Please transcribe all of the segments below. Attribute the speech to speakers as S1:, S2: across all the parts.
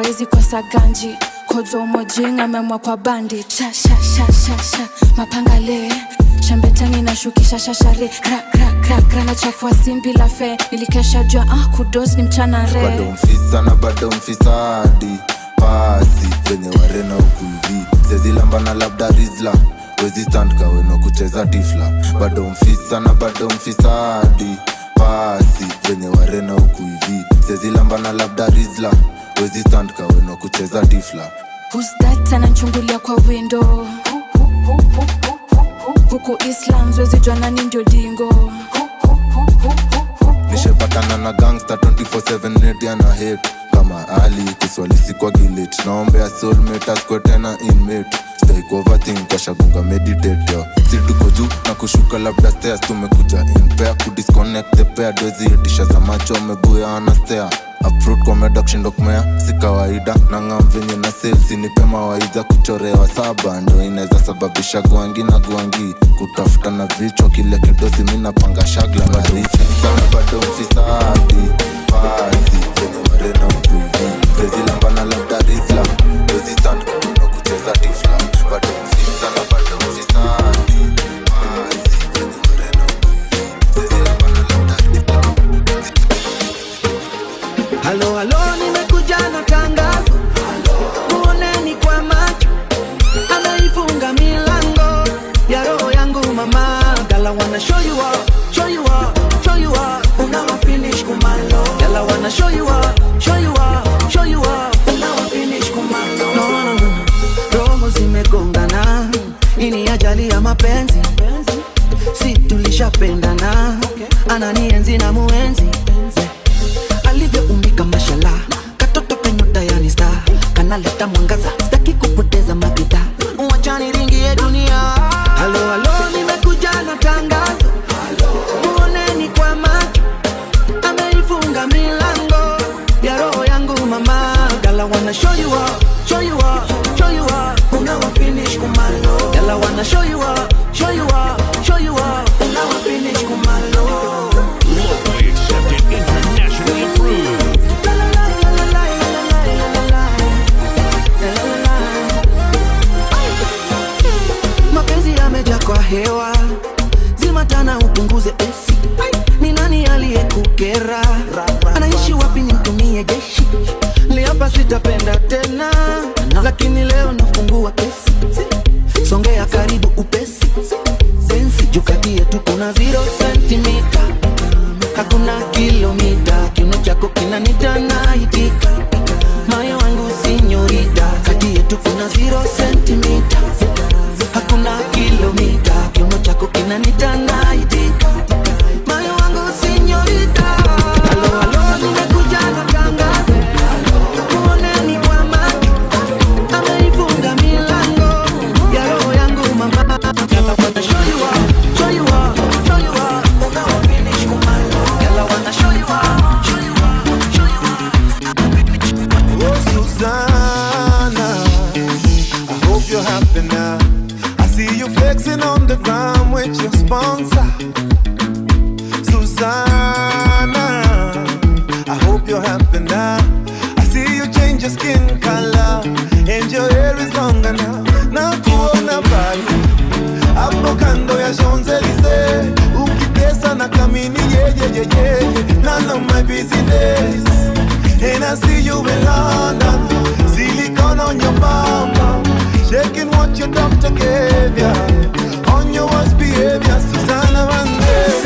S1: hawezi kosa ganji. Kodzo mojinga memwa kwa bandi. Sha sha sha sha sha mapangale Shambetani na shukisha shashare Kra kra kra kra na chafua simbi la fe. Nilikesha jua kudos ni mchana re.
S2: Bado mfisa na bado mfisadi Pasi venye warena ukuivi Sezi lamba na labda rizla Wezi stand kaweno kucheza tifla. Bado mfisa na bado mfisadi Pasi venye warena ukuivi Sezi lamba na labda rizla Wezi stand kaweno kucheza tifla.
S1: Who's that ananchungulia kwa window? Huku Islands wezi jua nani ndio dingo.
S2: Nishepatana na gangsta 24/7 nedia na hate. Kama Ali kuswali sikwa gilit. Naombea soulmate askwe tena inmate. Stay overthink kwa shagunga meditate yo. Si tuko juu na kushuka labda stairs. Tumekuja in pair kudisconnect the pair. Dozi yetisha za macho mebuya anastea. Uproot kwa meda kushindo kumea si kawaida. Nangam venye na sales nipe mawaidha. Kuchorewa saba ndo inaweza sababisha guangi na guangi. Kutafuta na vichwa kile kidosi mina panga shagla na risi. Sana bado mfisadi Pasi venye warena ukuivi Sezi lamba na labda rizla Wezi stand kwa kucheza tifla. Bado mfisana bado mfisadi Pasi venye warena ukuivi Sezi lamba na labda rizla.
S3: Halo halo nimekuja na tangazo. Muoneni kwa macho. Anaifunga milango ya roho yangu mama. Girl I wanna show you up, show you up, show you up. Unawa finish kumalo. Girl I wanna show you up, show you up, show you up. Unawa finish kumalo. No no no. Roho zimegongana. Ini ajali ya mapenzi. Si tulishapendana. Ananienzi na muenzi. Alivyo umbika mashallah. Katoto kanyota yani star. Kanaleta mwangaza. Sitaki kupoteza mapita. Wachani ringi ya dunia. Halo halo nimekuja na tangazo. Muoneni kwa macho. Ameifunga milango ya roho yangu mama. Girl I wanna show you up, show you up, show you up. Unawa finish kumalo. Girl I wanna show you up, show you up, show you up. Unawa finish kumalo.
S4: Locally accepted, internationally approved.
S3: Mapenzi yameja kwa hewa. Zimatana upunguze esi. Ni nani aliyekukera? Anaishi wapi nimtumie jeshi? Liapa sitapenda tena. Lakini leo nafungua kesi. Songea karibu upesi. Sensi jukati yetu kuna 0 centimeter. Hakuna kilomita. Kiuno chako kinanita naitika. Moyo wangu sinyorita. Kati yetu kuna 0 centimeter. Hakuna kilomita. Kiuno chako kinanita naitika. Moyo wangu sinyorita. Halo halo nimekuja na tangazo. Muoneni kwa macho. Ameifunga milango ya roho yangu mama. Girl I wanna show you up, show you up, show you up. Unawa finish kumalo. Girl I wanna show you up, show you up, show you up.
S5: Oh Susanna, I hope you're happy now. I see you flexing on the ground with your sponsor. Susanna, I hope you're happy now. I see you change your skin color and your hair is longer now. Na kuona bali hapo kando ya Champs-Elysees. Ukitesa na kamini none of my business. And I see you in London, silicone on your bum, shaking what your doctor gave ya. On your worst behavior, Susanna Banderas.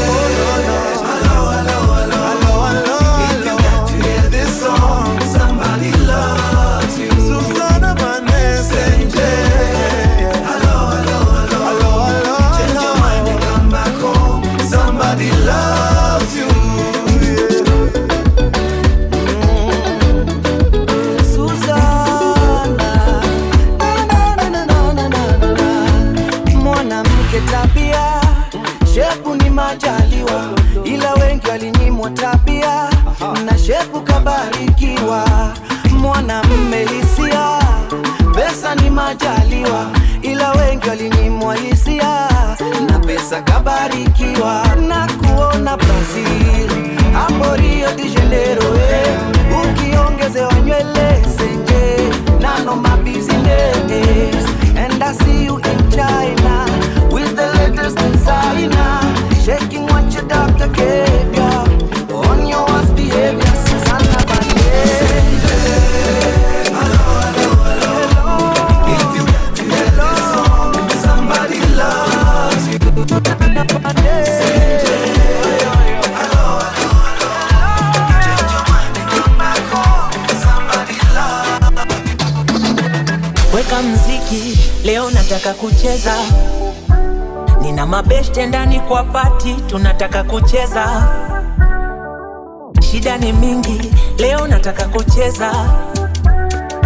S5: Oh no no, hello hello hello hello hello. If you got to hear this song, somebody loves you. Susanna Banderas. Hello hello hello hello hello. Change your mind and come back home. Somebody loves you.
S3: Tabia shepu ni majaliwa, ila wengi walinyimwa tabia na shepu kabarikiwa. Mwanamume hisia, pesa ni majaliwa, ila wengi walinyimwa hisia na pesa kabarikiwa. Na kuona Brazil, hapo Rio de Janeiro, ukiongezewa nywele I see you in China with the latest designer, shaking what your doctor gave ya on your worst behavior, Susanna Bandeira.
S6: Weka mziki, leo nataka kucheza. Nina mabeshte ndani kwa party, tunataka kucheza. Shida ni mingi, leo nataka kucheza.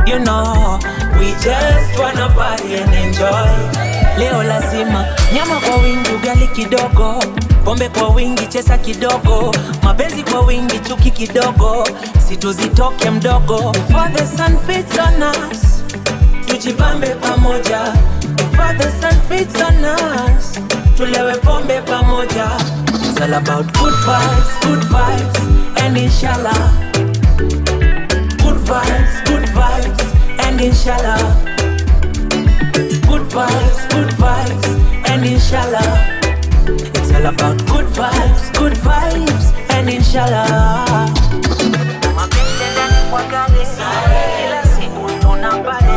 S6: You know, we just wanna party and enjoy. Leo lazima nyama kwa wingi, ugali kidogo, pombe kwa wingi, chesa kidogo, mapenzi kwa wingi, chuki kidogo, situzitoke mdogo. Before the sun fits on us, tujibambe pamoja. Before the sun fits on us, tulewe pombe pamoja. It's all about good vibes, and inshallah. Good vibes, and inshallah. Good vibes, and inshallah. It's all about good vibes, and inshallah. Mapenzi ndani kwa gari, kila siku tunapale.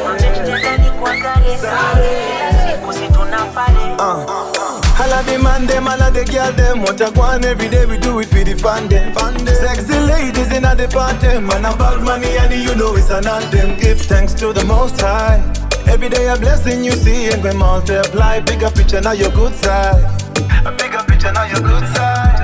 S6: Mapenzi ndani kwa gari, kila siku si tunapale.
S5: Holla the man them, holla the girl them. What I want every day we do it for the fun them. Sexy ladies in the party, man about money and you know it's an anthem. Give thanks to the Most High. Every day a blessing you see and we multiply. Bigger picture now your good side. A bigger picture now your good side.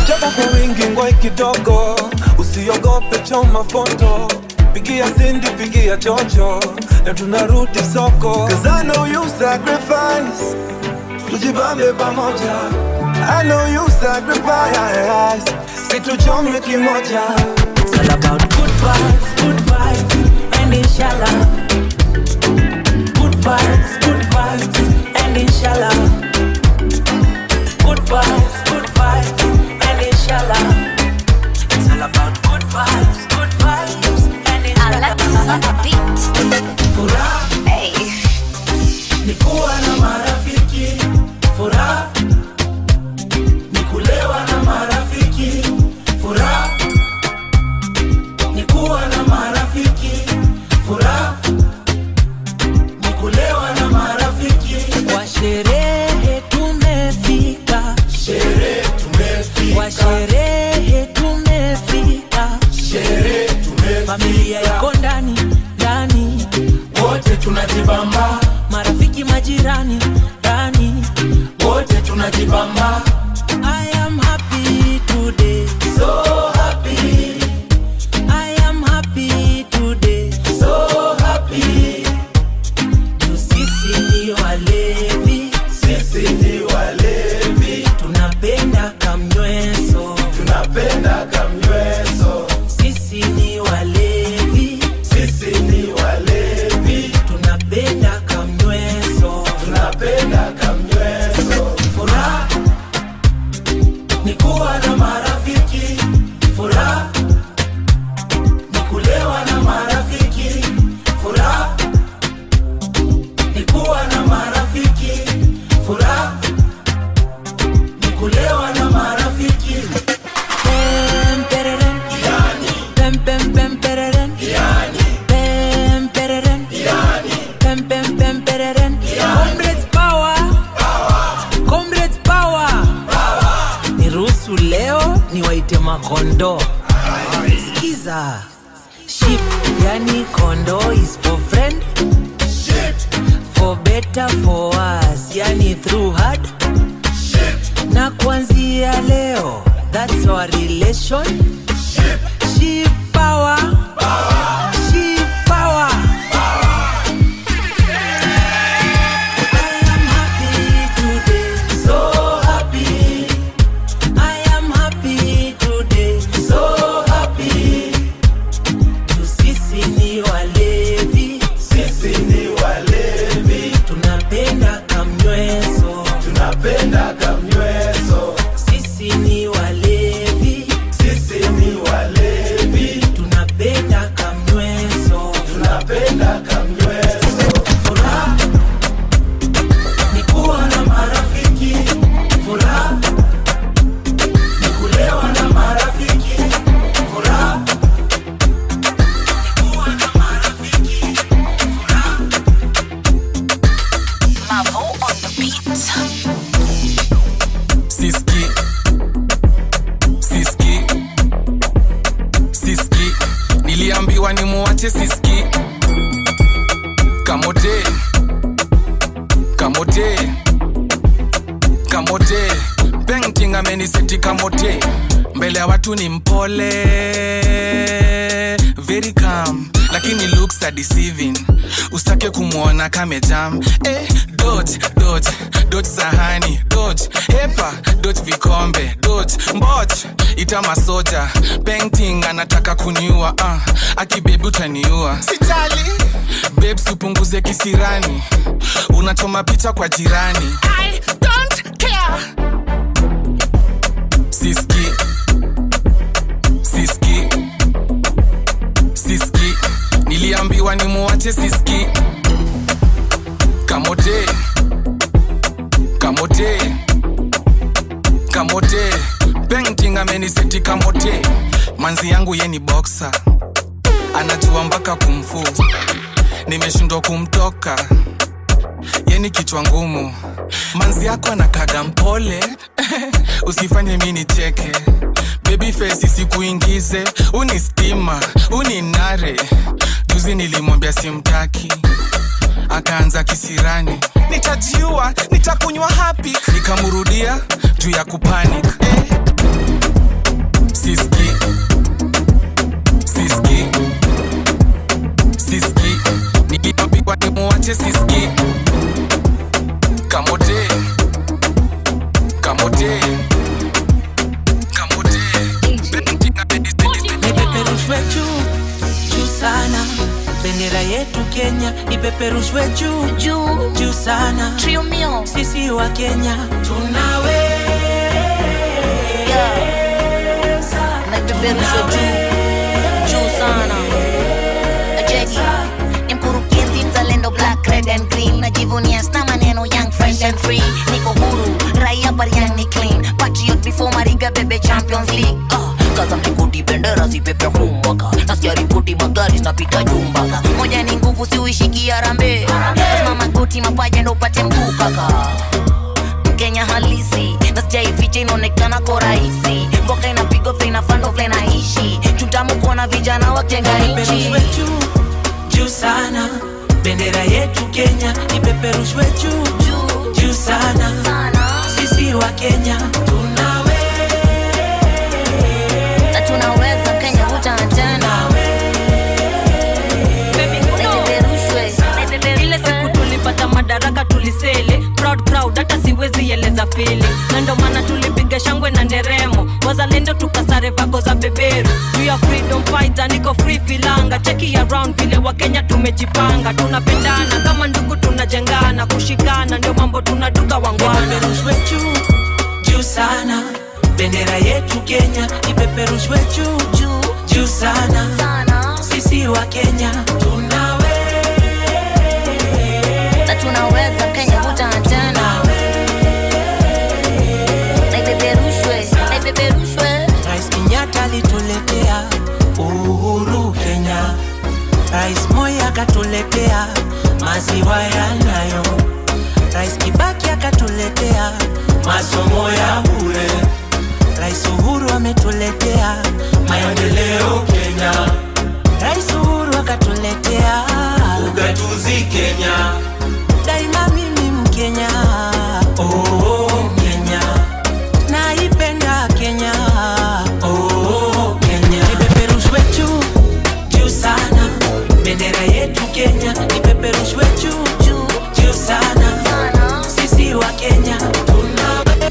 S5: Chapa kwa wingi ngoi kidogo, usiogope choma foto. Pigia Cindy, pigia Jojo, na tunarudi soko. Cause I know you sacrifice, tujibambe pamoja. I know you sacrifice, situchome kimoja.
S6: It's all about good vibes, and inshallah. Good vibes, and inshallah. Good vibes, and inshallah. It's all about good vibes, and inshallah.
S7: Alexis on the beat.
S6: Furaha,
S7: Hey.
S6: ni kuwa na marafiki. Furaha, ni kulewa na marafiki. Furaha, ni kuwa na marafiki. Furaha, ni kulewa na marafiki. Kwa sherehe tumefika. Kwa sherehe tumefika. Familia iko ndani, wote tunajibamba. Marafiki majirani, wote tunajibamba. I am happy today, so happy. I am happy today, so happy. Sisi ni walevi, tunapenda kamnyweso, Sisi ni walevi, tunapenda kamnyweso, Furaha, ni kuwa na marafiki. Furaha, ni kulewa na marafiki. Furaha, ni kuwa na marafiki. Furaha, ni kulewa na marafiki. Pem pereren, pem pem pem pereren, pem pereren, pem pereren. Comrades power. Niruhusu leo niwaite makondo. Skiza. Sheep, yani kondo is for friend, for better for us, yani through hard. Na kuanzia leo, that's our relation. Sheep power. Sheep power. I am happy today, so happy. I am happy today, so happy. Sisi ni walevi, tunapenda kamnyweso, Sisi ni walevi, tunapenda kamnyweso,
S7: Niliambiwa ni muache siski. Kamote Kamote Kamote Painting ameniseti kamote. Mbele ya watu ni mpole, very calm, lakini looks are deceiving. Usitake kumuona kame jam. Dodge, dodge, dodge sahani, dodge, hepa, dodge vikombe, dodge, mboch, ita masoja. Painting anataka kuniua, akibebi utaniua. Sijali, babes upunguze kisirani. Unachoma picha kwa jirani. I don't care. Siski Siski Siski Niliambiwa ni muache siski. Kamote Kamote Kamote Painting ameniseti kamote. Manzi yangu ye ni boxer, anajua mpaka kumfu. Nimeshindwa kumtoka, ye ni kichwa ngumu. Manzi yako anakaga mpole. Usifanye mimi nicheke. Baby face isikuingize. Uni stima, uni nare. Juzi nilimwambia simtaki, akaanza kisirani. Nitajiua, nitakunywa happy. Nikamurudia juu ya kupanic. Siski Siski Siski Niliambiwa ni muache siski. Kamote Kamote Kamote
S6: Ipeperushwe juu, juu sana. Bendera yetu Kenya ipeperushwe juu, juu, juu sana.
S8: Trio mio,
S6: sisi wa Kenya tunaweza.
S8: Ipeperushwe juu, juu sana. Jackie, ni mkurugenzi mzalendo, black, red and green. Najivunia sna maneno, young, fresh and free. Niko huru, raia bariang ni clean. Patriot before Mariga bebe Champions League. Kaza mlingoti bendera zipepe humbaka. Nasikia ripoti magari zinapita jumbaka. Moja ni nguvu si uishiki Harambee. Lazima magoti mapaja ndo upate mguu kaka. Kenya halisi, nasikia ifiche inaonekana kwa rahisi. Mboka inapigwa vile inafando vile naishi. Tutamu kuona vijana wajenga nchi.
S6: Juu sana, bendera yetu Kenya ipeperushwe juu, juu, juu sana. Sisi wa Kenya tunaweza.
S8: Na tunaweza Kenya utatenda.
S9: Ile siku tulipata madaraka tulisele. Proud crowd hata siwezi eleza feeling. Na ndo maana tulipiga shangwe na nderemo. Wazalendo tukasare vago za beberu. We are freedom fighter, niko free filanga. Cheki around vile wa Kenya tumejipanga. Tunapendana kama ndugu, tunajengana. Kushikana ndio mambo tunaduka wangwana.
S6: Ipeperushwe juu, juu sana. Bendera yetu Kenya ipeperushwe juu, juu, juu sana. Sisi wa Kenya tunaweza.
S8: Na tunaweza Kenya utatenda. Ipeperushwe.
S6: Rais Kenyatta alituletea uhuru Kenya. Rais Moi akatuletea maziwa ya Nyayo. Rais Kibaki akatuletea masomo ya bure. Rais Uhuru ametuletea maendeleo Kenya. Rais Uhuru akatuletea ugatuzi Kenya. Daima mimi Mkenya. Oh Kenya, naipenda Kenya. Oh Kenya, ipeperushwe juu, juu sana. Bendera yetu Kenya ipeperushwe juu, juu, juu sana. Sisi wa Kenya tunaweza.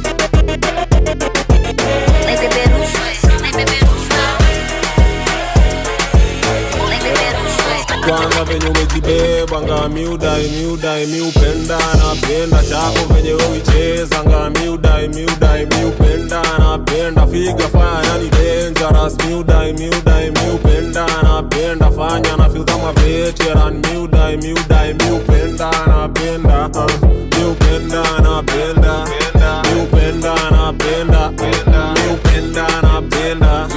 S10: Kwanza venye umejibeba nga miudai, miudai, miupenda. Napenda chako venye uicheza nga miudai, miudai, miupenda. Napenda figa fire yani dangerous. Miudai, miudai, miupenda. Napenda fanya na feel kama veteran. Miudai, miudai, miupenda. Napenda miupenda, napenda miupenda, napenda miupenda, napenda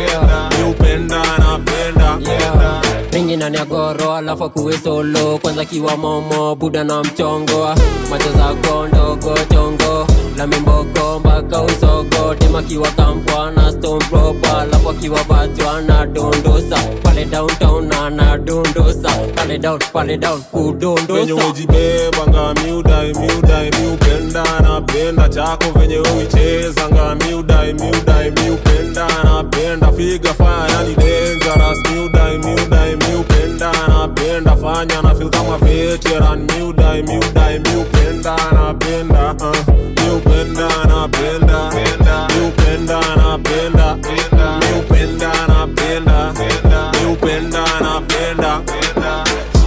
S10: miupenda, napenda.
S11: Mingi nani ya goro alafu kuwe solo. Kwanza kiwa momo buda na mchongo. Macho zako ndogo chongo. la mimboko mpaka usogo. Tema kiwa kampwa na stone proper, lapo kiwa batwa na dondosa. Pale downtown na dondosa, pale down kudondosa.
S10: Venye ujibeba nga miudai miupenda napenda chako venye uicheza nga miudai miupenda napenda figa fire yani dangerous miudai miupenda napenda fanya na feel kama veteran miudai miupenda napenda miupenda napenda miupenda napenda miupenda napenda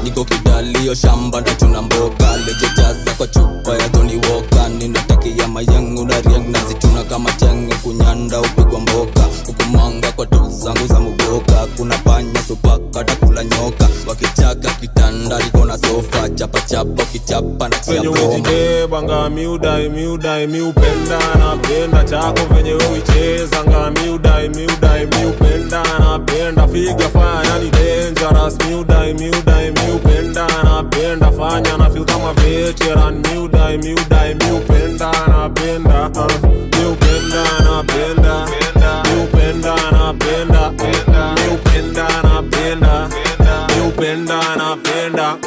S12: niko kidalio shamba ndachuna mboga lejejaza kwa chupa ya Johnny Walker ninatakia mayangu na riang nazituna kama chenge kunyanda upigwa mboka ukumanga kwa tu zangu za muboka kuna panya supaka takula nyoka wakichaka kitanda liko na sofa chapa kichapa na chia broma
S10: ujibeba nga miudai miupenda napenda chako venye uicheza nga miudai miupenda napenda figa fire yani dangerous miudai miupenda napenda fanya na feel kama veteran miudai miupenda napenda miupenda napenda miupenda napenda miupenda napenda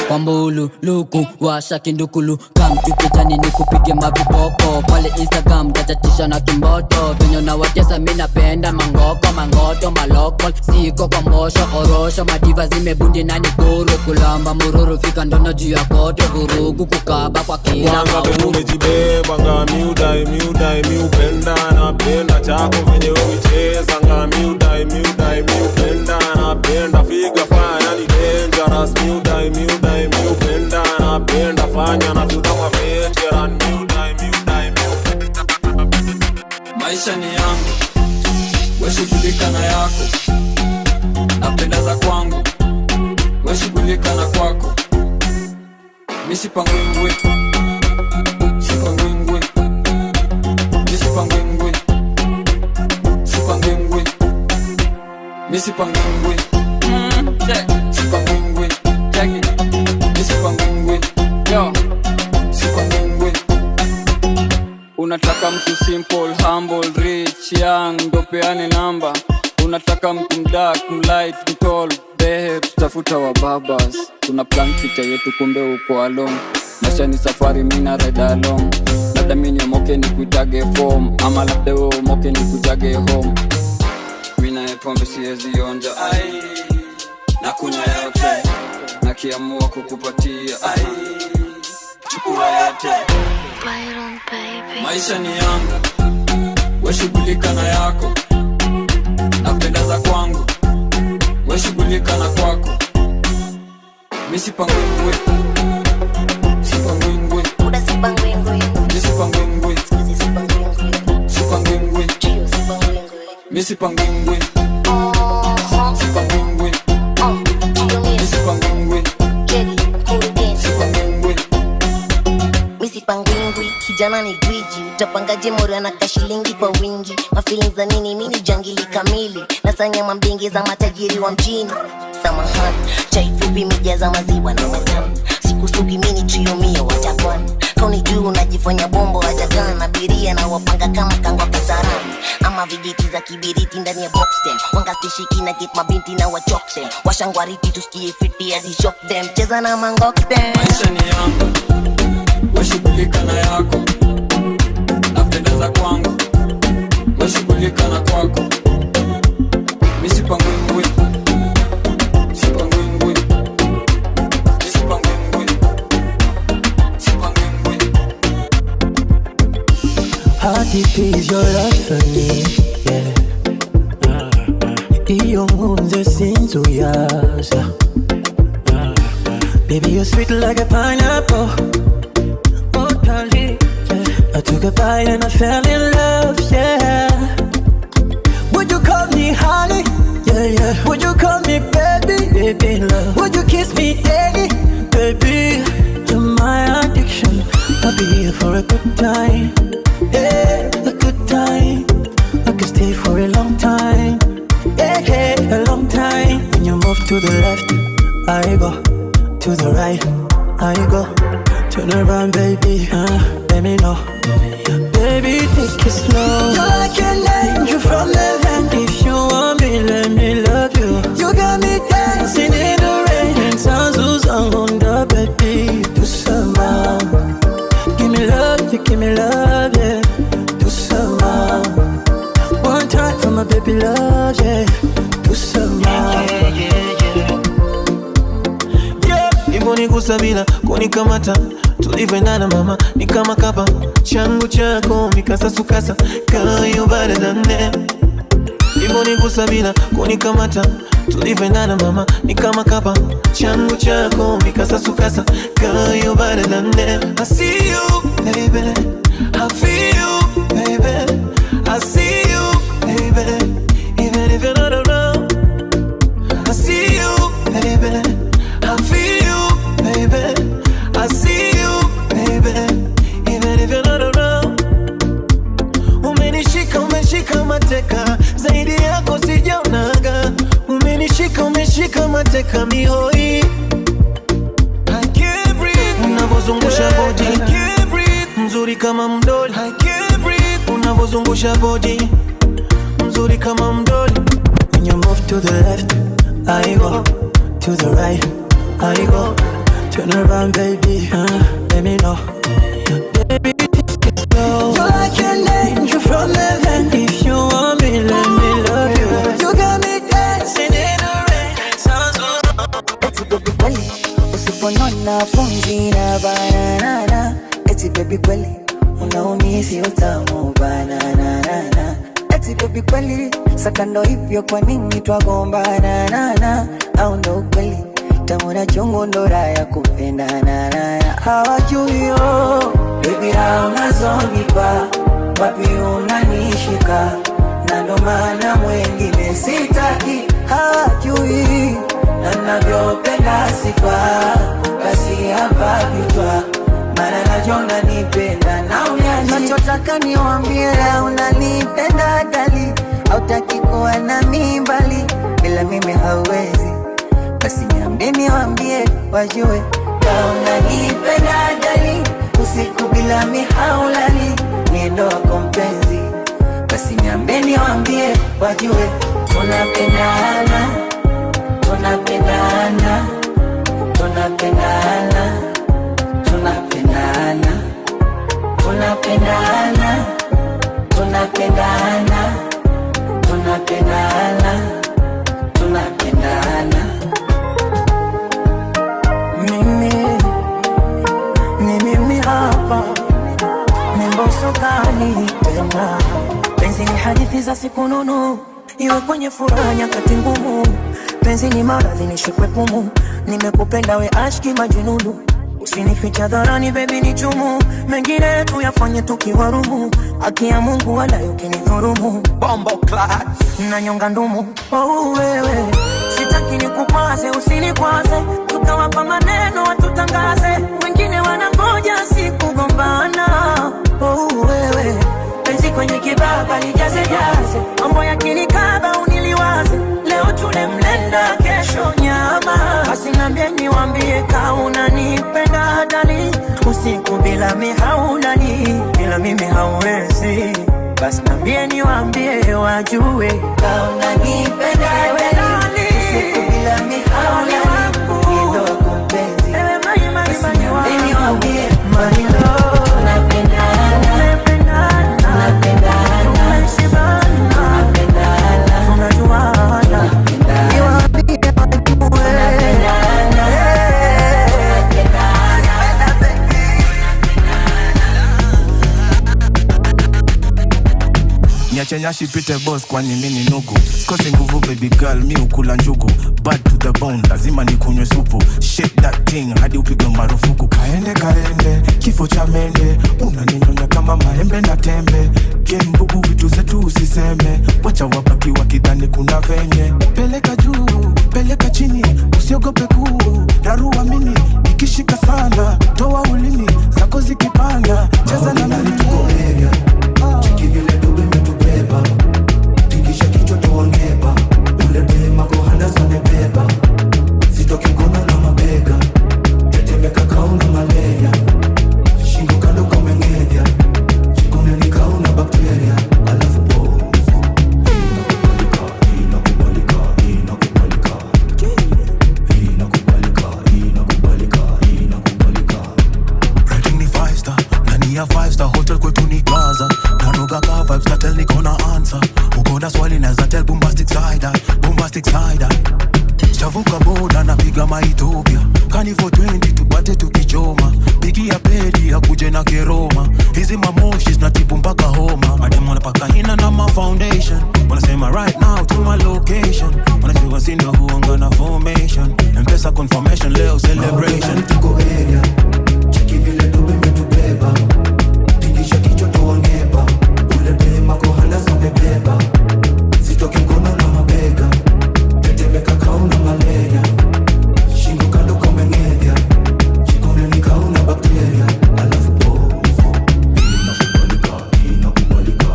S11: Pambulu, luku, washa kindukulu Kamtu kijani ni kupige maviboko Pale Instagram, tachatisha na kimboto Venyo na watesa minapenda mangoto, maloko Siko kwa mosho, orosho, madiva zimebundi na nikuru Kulamba mururu, fika ndono juu ya koto Vurugu kukaba kwa kila mauru
S10: Wanga venye umejibeba nga miudai miupenda napenda chako venye uicheza nga miudai miupenda napenda figa fire yani dangerous miudai miupenda napenda fanya na feel kama veteran miudai miupenda
S13: maisha ni yangu weshughulika na yako napenda za kwangu weshughulika na kwako misipangwingwi sipangwingwi misipangwingwi sipangwingwi misipangwingwi sipangwingwi misipangwingwi yo sipangwingwi unataka mtu simple humble rich young ndo peane namba unataka mtu mdark mlight mtall behe tutafuta wa babas tuna plan future yetu kumbe uko along maisha ni safari mina ride along labda mini moke ni kuitage form ama labda wewe moke ni kujage home mina pombe siwezi onja ai na kunya yote na kiamua kukupatia ai chukua yote maisha ni yangu weshughulika na yako napenda za kwangu weshughulika na kwako misipangwingwi sipangwingwi misipangwingwi sipangwingwi misipangwingwi sipangwingwi misipangwingwi
S8: misipangwingwi kijana ni gwiji utapangaje moro na kashilingi kwa wingi mafeelings za nini mini jangili kamili nasanya mambingi za matajiri wa mjini samahani chai fupi mijaza maziwa na matamu sikusugi mini triumia watakwana kauni juu unajifanya bombo wajagana na biria na wapanga kama kangwa kasarani ama vijiti za kibiriti ndani ya boxtem wangastishiki na get mabinti na wachokse washangwariti tusikie fiti ya di shock them cheza na mangoktem
S13: maisha ni yangu weshughulika na yako napenda za kwangu weshughulika na kwako misipangwingwi sipangwingwi misipangwingwi sipangwingwi
S3: How deep is your love for me, yeah Iyo ngunze sinzuyaza Baby you're sweet like a pineapple I took a bite and I fell in love, yeah Would you call me honey? Yeah, yeah Would you call me baby? Baby love Would you kiss me daily? Baby, you're my addiction I'll be here for a good time Yeah, a good time I could stay for a long time Yeah, yeah, a long time When you move to the left I go To the right I go Turn around, baby, let me know. Baby, take it slow. You're like an angel from heaven. If you want me, let me love you. You got me dancing in the rain. And sounds on the baby. Do some more. Give me love, you give me love, yeah. Do some more. One time for my baby love, yeah. Do some more.
S5: Nigusa bila kunikamata, tulivyoendana mama ni kama kapa, changu chako mikasa sukasa, girl you better than that. Nigusa bila kunikamata, tulivyoendana mama ni kama kapa, changu chako mikasa sukasa, girl you better than that. I see you baby, I feel you baby, I see you baby, even if you're not around. I see you baby, I feel baby, I see you, baby, even if you're not around. Umenishika mateka, zaidi yako sijaonaga. Umenishika mateka mihoi. I can't breathe, unavozungusha body. I can't breathe, mzuri kama mdoli. I can't breathe, unavozungusha body, mzuri kama mdoli. When you move to the left, I go. To the right, I go. Turn around, baby, let me know. Baby, you're like an angel from heaven. If you want me, let me love you. You got me dancing in the rain. Sounds
S14: eti baby kweli, usiponona pumzi na banana. Eti baby kweli, unaumisi utamu banana. Eti baby kweli, sakando hivyo kwa nini twagombana? Au ndo kweli tamuna chungu ndo raya kupendana. Hawajui yo baby rao unazonipa, wapi unanishika, na ndo maana mwengine sitaki. Hawajui na navyopenda sifa, basi hapa vitwa, maana najona nipenda na unyaji. Nachotaka niwambie unanipenda dali, hautaki kuwa na mimbali, bila mimi hauwezi. Basi niambie niwambie wajue, kauna nipenda dali, usiku bila mihaulali, niendo wako mpenzi. Basi niambie niwambie wajue, tunapendana, tunapendana, tunapendana, tunapendana, tunapendana, tunapendana, tunapendana, tunapendana. Mimi hapa Mimboso kani tena. Penzi ni hadithi za siku nunu, iwe kwenye furaha nyakati ngumu. Penzi ni maradhi nishikwe pumu, nimekupenda we ashki majununu. Usinificha dharani baby ni chumu, mengine tuyafanye tukiwarumu. Haki ya Mungu wala ukinidhurumu, bombo class na nyonga ndumu. Oh wewe, sitaki nikukwaze usinikwaze, tukawapa maneno watutangaze, wengine wanangoja sikugombana. Oh wewe, penzi kwenye kibaba lijaze jaze, mambo yakinikaba uniliwaze, leo tule mlenda kesho nyama. Basi niambie niwambie kauna nipenda dali, usiku bila mihaulali, bila mimi hauwezi. Basi niambie niwambie wajue, kauna nipenda dali, usiku bila mihaulali, niendo wako mpenzi. Basi niambie niwambie manilo, tunapendana, tunapendana, tunapendana, tunapendana, tunajuana.
S7: Niache nyashi pite boss kwani mini nugu, sikosi nguvu baby girl mi ukula njugu. Bad to the bone lazima nikunywe supu, shake that thing hadi upigwe marufuku. Kaende kifo cha mende, unaninyonya kama maembe na tembe. Gembugu vitu zetu usiseme, wacha wabaki wakidhani kuna venye. Peleka juu, peleka chini, usiogope kuu, darua mini, ikishika sana, toa ulimi, zako zikipanda, cheza na mimi. Tikisha kichwa tuongeba, ule dema kuhanda sana beba, sitoki kona na mabega, tetemeka kauna malaria.
S15: anapiga maitopia Kanivo 20 tupate tukichoma Pigi ya pedi ya kuje na keroma Hizi mamoshi zinatibu mpaka homa Mademu wanapaka hina na ma foundation Wanasema right now to my location Wanajua sindo huanga na formation Mpesa confirmation leo celebration
S16: Tuko area Chiki vile dobe metubeba Tingisha kichwa tuongeba Ule dema kohala samebeba Sitoki mkono na mabega Tetemeka kauna malaria Shingo kando komengedya Chikone ni kauna bakteria Alafu povo Inakubalika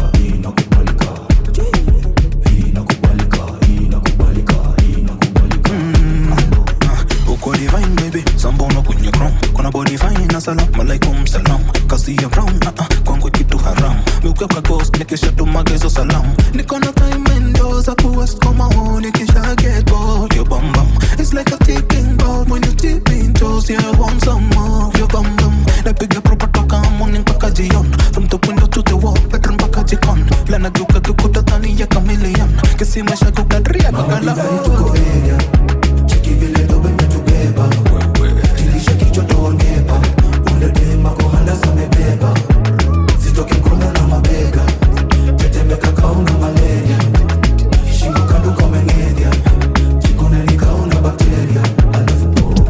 S15: Uko divine baby, sambono kwenye chrome Kuna body fine, assalamu alaikum salam Kazi ya brown, kwangu kitu haram Miuke kwa ghost, nikisha tumagezo salamu Niko na time endo za kuwest koma ho Nikisha get bored, your bum bum It's like a ticking bomb when you tip in toes Yeah, I want some more, your bum bum Napiga proper toka morning paka jion From the window to the wall, bedroom paka jikon Lana duka kikuta tani ya chameleon Kisi maisha kukadria bakala
S16: Tuko area Chiki vile dobe metubeba Tingisha kichwa tuongeba Ule dema kohala samebeba Sitoki mkono na mabega Tetemeka kauna malaria Shingo kando komengedya Chikone ni kauna bakteria Alafu povo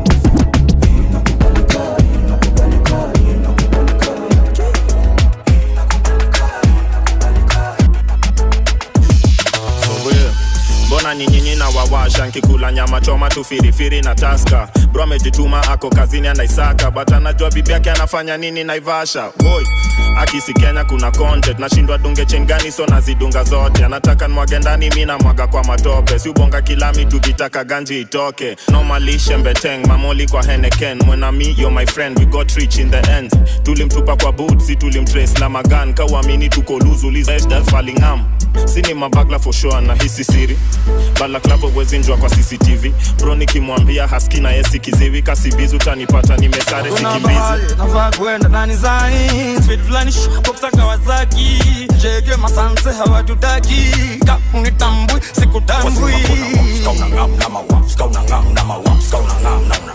S10: Mbona nyinyi na wawasha nkikula nyama choma tu firifiri na taska Bro amejituma ako kazini anaisaka But anajua bibi yake anafanya nini Naivasha Woi, akisi Kenya kuna content Nashindwa dunge chengani so nazidunga zote Anataka nwage ndani mina mwaga kwa matope Si ubonga kilami tukitaka ganji itoke Normally shembeteng mamoli kwa Henneken Mwena me, you're my friend, we got rich in the end Tulimtupa kwa boot, si tulimtrace na magan Kawamini tuko luzu, liza Fallingham Sini mabagla for sure na hisi siri Bala klabo wezinjwa kwa CCTV Bro nikimwambia haski na yesi kiziwi Kasibizu tanipata nimesare sikimbizi
S3: Nafaa kwenda nani zain Speed flani shukopsa Kawasaki Jege masanse hawatutaki Kakunitambui sikutambui
S17: Skauna ngam nama wap Skauna ngam nama wap Skauna ngam nama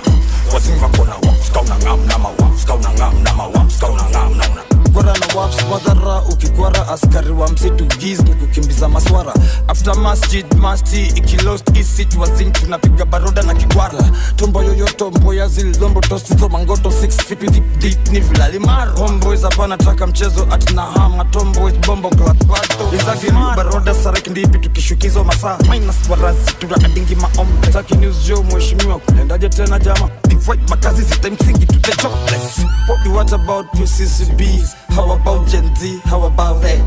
S17: Wazinga kona wap Skauna ngam nama wap Skauna ngam nama wap Skauna ngam nama
S3: Kwara na waps madhara ukikwara askari wa msitu giz ni kukimbiza maswara After masjid masti ikilost isit wazin tunapiga baroda na kikwara Tombo yoyoto mboya zilombo tosizo mangoto 6 feet deep ni vilali maro Homeboys hapana taka mchezo atina hama Tomboys bombo clap bato Izaki baroda sarek ndipi tukishukizo masaa Minus warazi tuna adingi maombe Taki news jo mweshimiwa kulendaje tena jama Big white makazi zita msingi to the jobless What about PCCBs? How about Gen Z? How about that?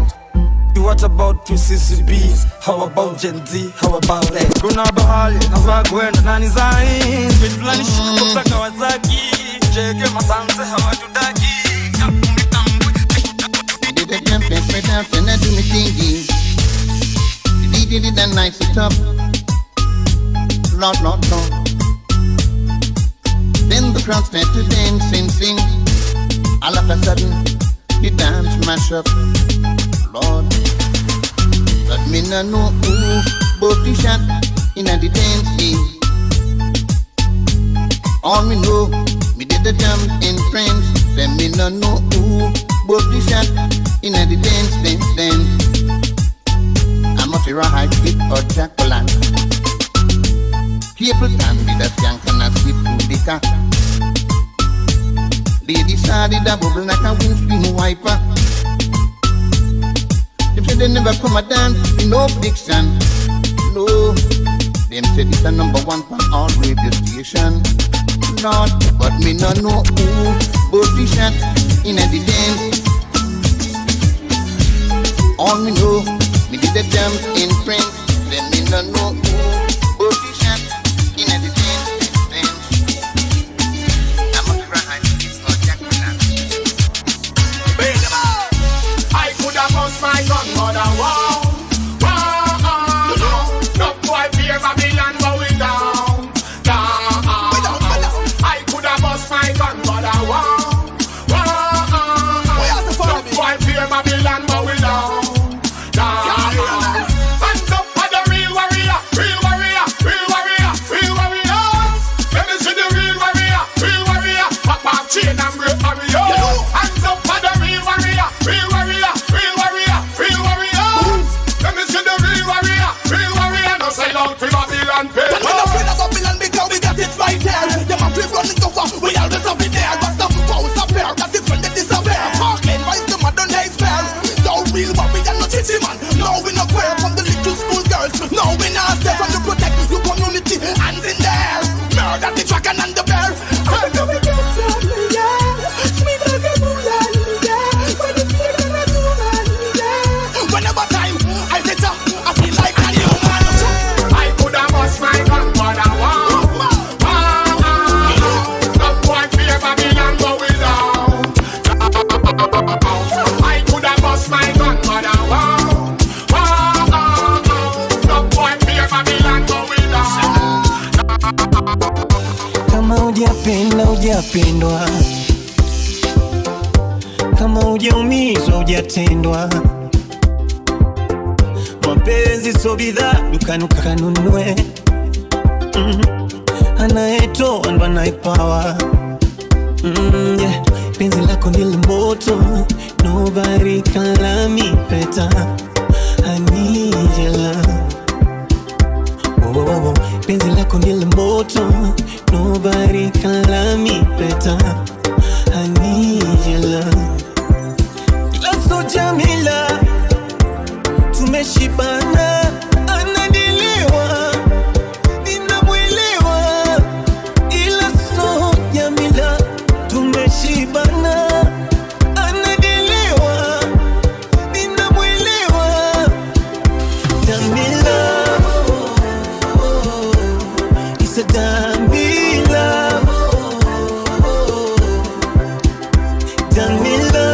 S3: What about PCCBs? How about Gen Z? How about that? Kuna bahali, nafaa kwenda nani zain Speed flani shukopsa Kawasaki Jege masanse hawatutaki
S18: I did a jump and spread out and I do me thingy The DJ did a nice top Lord Then the crowd started to dance and sing All of a sudden the dance mash up Lord But me no know who both the shot in the dancing All me know me did the jump in friends Then me no know who both the shot in the dance I must be a high kid or Jacqueline People can be the skank and a slip to the cat Ladies started a bubble like a windscreen wiper Them say they never come a dance in no fiction No Them say it's a number one for all radio station Lord, but me no know who both the shot in a dance All me know, me did the jump in friends Then me no know who both the shot in a dance
S19: I could have bounced my gun, but I won't. No boy fear Babylon, but we down. I could have bounced my gun, but I won't. No boy fear Babylon, but we down. Stand up for the real warrior. dragon and the bear. How do we get some, yeah? Sweet like a moonlight, yeah. When you feel like a human, yeah. Whenever time I sit up, I feel like a human. I could have bust my gun, but I won't. Stop boy fear Babylon go without. I could have bust my gun, but I won't. Stop boy fear Babylon go without.
S14: Kama hujapenda hujapendwa, kama hujaumizwa hujatendwa. Mapenzi so bidhaa dukani ukanunue. Anayetoa ndo anaipawa. Yeah. Penzi lako ni moto, nobody can love me better. I need your love. Whoa. Penzi lako ni moto, nobody can love me better. I need your love. Laso Jamila, tumeshibana, anadiliwa, ninamwelewa. Ila so Jamila, tumeshibana, anadiliwa, ninamwelewa. Jamila, it's a Jamila. Jamila,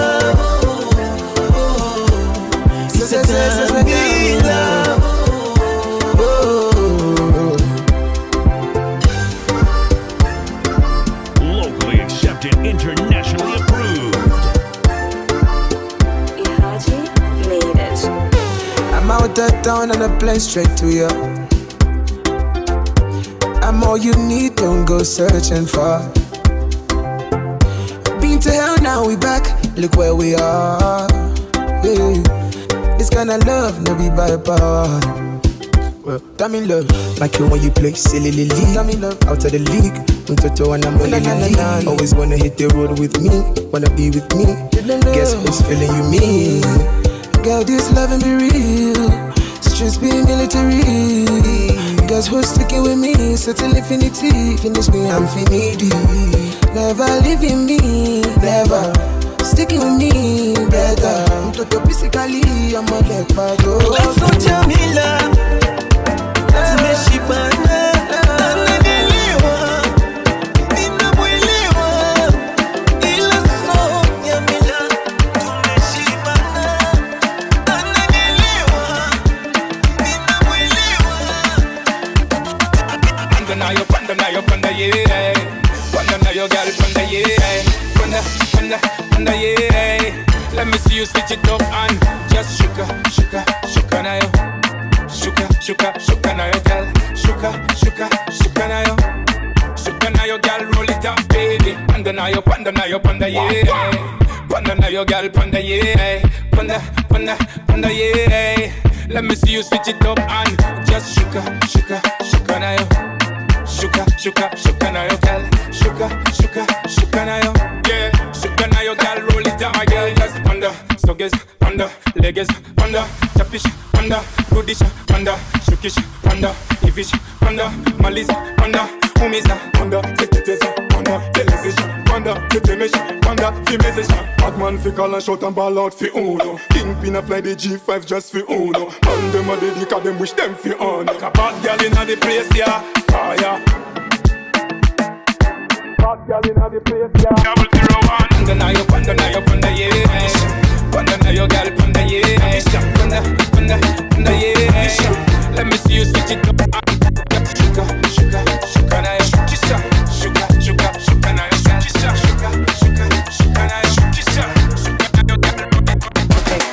S14: it's a Jamila.
S4: Locally accepted, internationally approved.
S20: Ihaji made it.
S21: I'm out of town and I plane straight to you. I'm all you need, don't go searching for. Been to hell, now we back, look where we are. Yeah. This kind of love, no be by power. Well, damn in love, like you when you play silly league. Damn in love, out of the league. Toto and I'm only league. Always wanna hit the road with me, wanna be with me. Guess who's feeling you me? Girl, this loving be real. Streets be military. Guess who's sticking with me? Certain infinity. Finish me, I'm finity. Never leaving me, never. Sticking with me, better. Toto physically, I'm a leg back.
S14: Let's go Jamila, tumeshibana, anadiliwa, ninamwelewa. Ila so Jamila, tumeshibana, anadiliwa, ninamwelewa.
S22: Panda, yeah. Panda, your girl, panda, yeah. Panda, yeah. Let me see you switch it up and just shuka na yo. Shuka na yo, girl. Shuka na yo. Shuka na yo, girl, roll it up, baby. Panda na yo, yeah. Panda na yo, girl, panda, yeah. Panda, yeah. Let me see you switch it up and just shuka na yo. Shuka na yo, girl. Shuka na yo. Yeah, shuka na yo, girl, roll it down, my girl. Just panda, stogish, panda, leggings, panda, chapish, panda, goodish, panda, shukish, panda, ivish, panda, maliza, panda, umiza, panda, teketeza, panda, telezisha, panda, tetemesha, panda, fimezesha. Batman fi call and shout and ball out fi uno. Kingpin a fly the G5 just fi uno. Man dem a dedica them wish them fi on. Like a bad girl inna the place, yeah, fire. Bad girl inna the place, yeah. 001. Panda na yo, yeah. Panda na yo, girl, panda, yeah. Panda, yeah. Let me see you switch it up. Shuka na yo. Shuka na yo,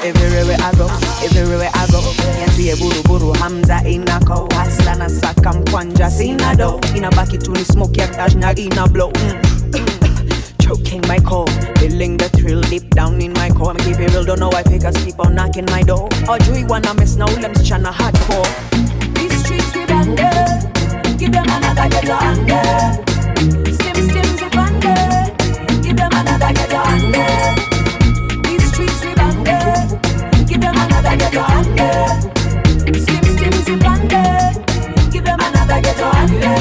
S23: Everywhere I go, nianzie buru Hamza inako hasa na saka mkwanja sina do inabaki tu ni smoke ya dash na ina blow. Choking my core, feeling the thrill deep down in my core. Keep it real, don't know why fakers keep on knocking my door. Ojui wanna mess na ule msichana hardcore.
S20: These streets we banded, give them another ghetto under. Slim zip under, give them another ghetto under. These streets we banded, give them another ghetto under. Slim zip under, give them another ghetto under.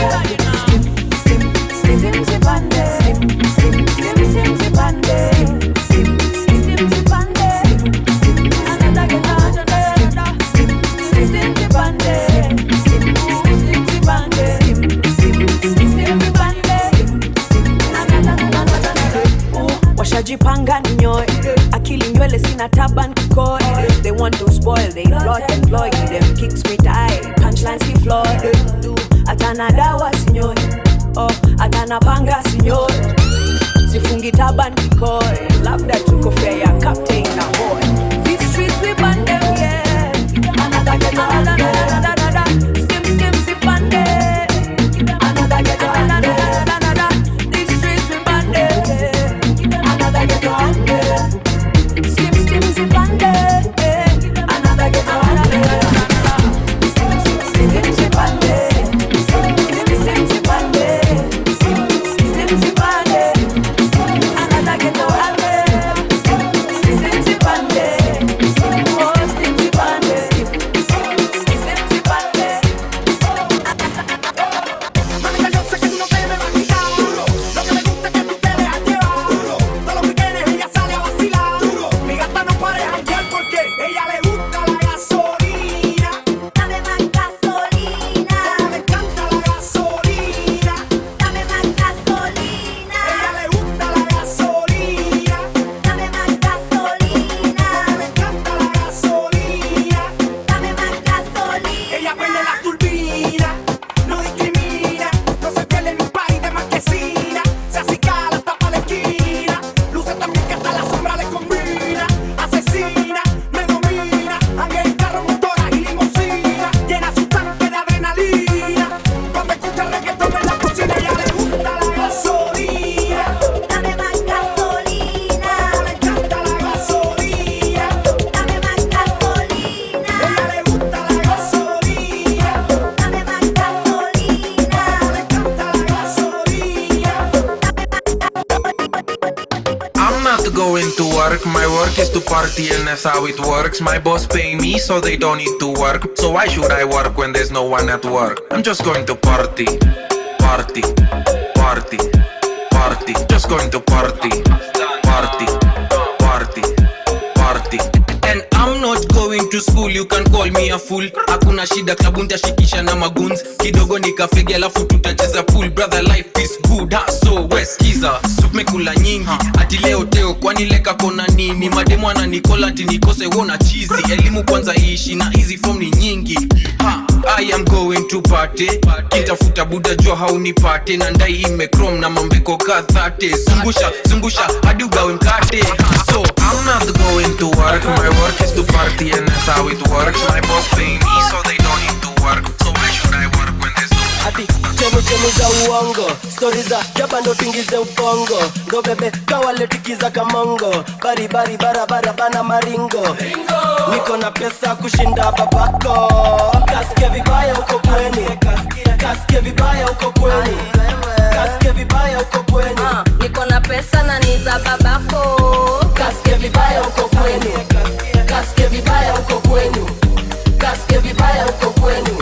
S23: najipanga ninyoe akili nywele sina taban kikoi. They want to spoil, they plot and ploy. Them kicks me die, punchlines he Floyd. Atana dawa sinyoi, oh atana panga sinyoi. Sifungi taban kikoi, labda tuko fair ya captain na boy. These streets we burn them, yeah. Another get another. Skim skim zipande. Another get another. These streets we burn them, yeah. Another get another. Skim skim zipande. Another get another. Skim skim zipande. Skim skim zipande. Skim zipande. Another get another. Skim zipande. Oh skim zipande. Skim zipande.
S19: Mami, yo sé que tú no te me vas a quitar. Lo que me gusta es que tú te dejas llevar. Todos los weekends ella sale a vacilar. Mi gata no para de janguear porque ella le gusta la gasolina. Dame más gasolina. Como le encanta la gasolina. Dame más gasolina. Ella le gusta la gasolina. Dame más gasolina. Como le encanta la gasolina. Dame más gasolina. Ella prende las turbinas. No discrimina, no se pierde en un país de marquesina. Se acicala, tapa la esquina. Luce también que hasta la sombra le combina. Asesina, me domina. Anga en carro, motora y limusina. Llena su tanque de adrenalina. Cuando escucha reggaetón en la cocina, ella le gusta la gasolina. Dame más gasolina. Le encanta la gasolina. Dame más gasolina. Ella le gusta la gasolina. Dame más gasolina. Le encanta la gasolina.
S1: I'm not going to work, my work is to party and that's how it works. My boss pay me so they don't need to work. So why should I work when there's no one at work? I'm just going to party, party, party, party. Just going to party, party, party, party.
S12: And I'm not going to school, you can call me a fool. Hakuna shida, klabu nitashikisha na maguns. Kidogo nikafegi alafu tutacheza pool. Brother, life is good, ha, so weskiza. Soup mekula nyingi, ati leo teo kwani leka kona nini. Mademu ananikola ati nikose wona cheesy. Elimu kwanza ishi na easy form ni nyingi, ha. I am going to party. Kintafuta buda jua haunipate. Na ndai imekrom na mambeko kathate. Zungusha, hadi ugawe mkate.
S1: So I'm not going to work, my work is to party and that's how it works. My boss pay me so they don't need to work. So why should I work when there's no
S2: ati chemu za uongo, story za jaba ndo tingize ubongo. Ndo bebe kawale tikiza kamongo. Bari barabara bana maringo. Niko na pesa kushinda babako. Kasike vibaya uko kwenu. Kasike vibaya uko kwenu. Kasike vibaya uko kwenu.
S9: Niko na pesa na ni za babako.
S2: Kasike vibaya uko kwenu. Kasike vibaya uko kwenu. Kasike vibaya uko kwenu.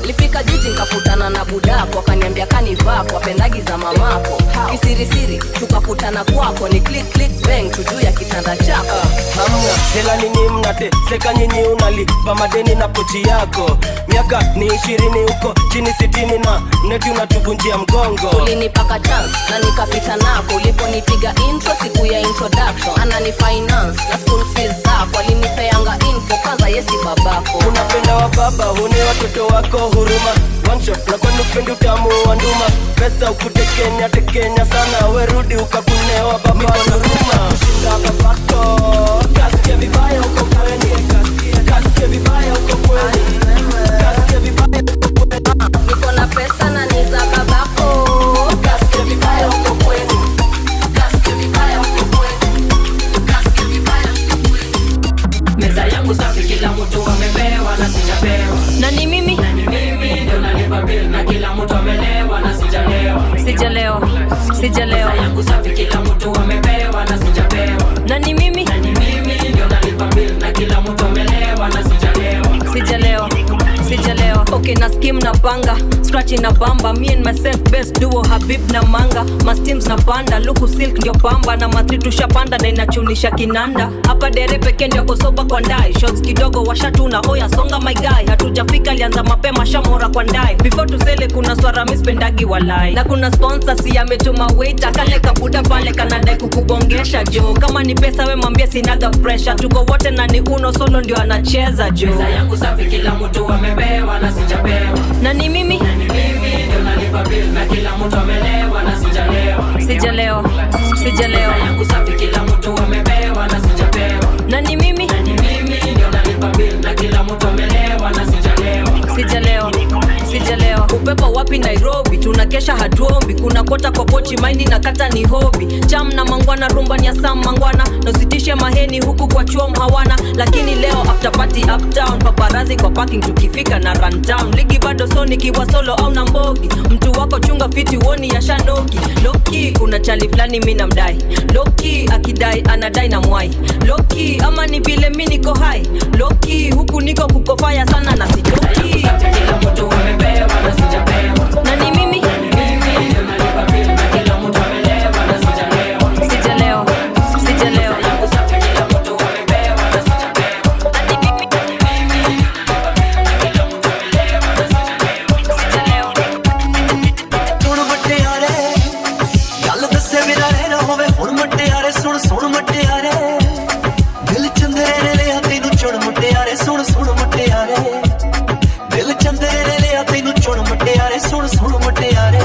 S9: Lifika jiji nikakutana na budako, akaniambia kanivaa kwa pendagi za mamako. Kisirisiri tukakutana kwako, ni click bang tujuu ya kitanda chako.
S2: Hamna hela nini mnate seka nyinyi unalipa madeni na pochi yako. Miaka ni 20 huko chini 60 na neti unatuvunjia mgongo.
S9: Ulinipaka chance na nikapita nako, uliponipiga intro siku ya introduction. Anani finance na school fees zako, alinipeanga info kwanza yesi babako.
S2: Unapenda wa baba hune watoto wako huruma. One shot na kwani upendi utamu wa nduma. Pesa ukutekenya sana, we rudi ukakunewa baba wa huruma. Kushinda babako. Kasike vibaya uko kwenu. Kasike vibaya uko kwenu. Kasike vibaya uko kwenu.
S9: Niko na pesa na ni za babako.
S2: Kasike vibaya uko kwenu. Kasike vibaya uko kwenu. Kasike vibaya uko kwenu.
S24: Meza yangu safi, kila mtu amepewa na sijapewa.
S9: Na ni mimi
S24: ndio nalipa bill na kila mtu amelewa na sijalewa.
S9: Sijalewa.
S24: Meza yangu safi, kila mtu amepewa na sijapewa.
S9: Na ni mimi
S24: ndio nalipa bill na kila mtu amelewa na sijalewa.
S9: Sijalewa. Okay, na skim na panga scratch in a bamba. Me and myself best duo Habib na Manga. My steams na panda, luku silk ndio pamba. Na matri tushapanda na inachunisha kinanda. Hapa dere peke ndio kosoba kwa ndai. Shots kidogo washatuna, oya songa my guy. Hatujafika lianza mapema shamora kwa ndai. Before tusele kuna swara mispendagi walai. Na kuna sponsor si ametuma waiter. Kale kabuda pale kanadai kukubongesha jo. Kama ni pesa we mambia sinaga pressure. Tuko wote na ni uno solo ndio anacheza jo.
S24: Pesa yangu safi kila mtu amebewa na sijapewa.
S9: Na ni mimi
S24: ndio nalipa bill na kila mtu amelewa na sijalewa.
S9: Sijalewa.
S24: Pesa yangu safi kila mtu amebewa na sijapewa.
S9: Na ni mimi
S24: ndio nalipa bill na kila mtu amelewa na sijalewa.
S9: Sijalewa. Upepo wapi Nairobi? Tunakesha hatuombi. Kuna kota kwa pochi maindi na kata ni hobby. Jam na mangwana rumba ni Sam mangwana. Nositishe maheni huku kwa chuom hawana. Lakini leo after party uptown. Paparazi kwa parking tukifika na run down. Ligi bado soni kiwa solo au na mbogi. Mtu wako chunga fiti woni ya shanoki. Loki kuna chali flani mina mdai. Loki akidai anadai na mwai. Loki ama ni vile mini niko high. Loki huku niko kukofaya sana na sijoki.
S24: Kila mtu amebewa na sijapewa.
S9: Na ni mimi
S24: ndio nalipa bill na kila mtu amelewa na sijalewa.
S9: Sijalewa.
S24: Yangu safi kila mtu amebewa na sijapewa.
S9: Na ni mimi
S24: kila mtu amelewa na
S9: sijalewa.
S3: सुन मट्टे यारे गल दसे बिना रहना होवे हुण मट्टे यारे सुन मट्टे यारे दिल चंदरे ने लिया तेनू चुन मट्टे यारे सुन मट्टे यारे दिल चंदरे ने लिया तेनू चुन मट्टे यारे सुन मट्टे यारे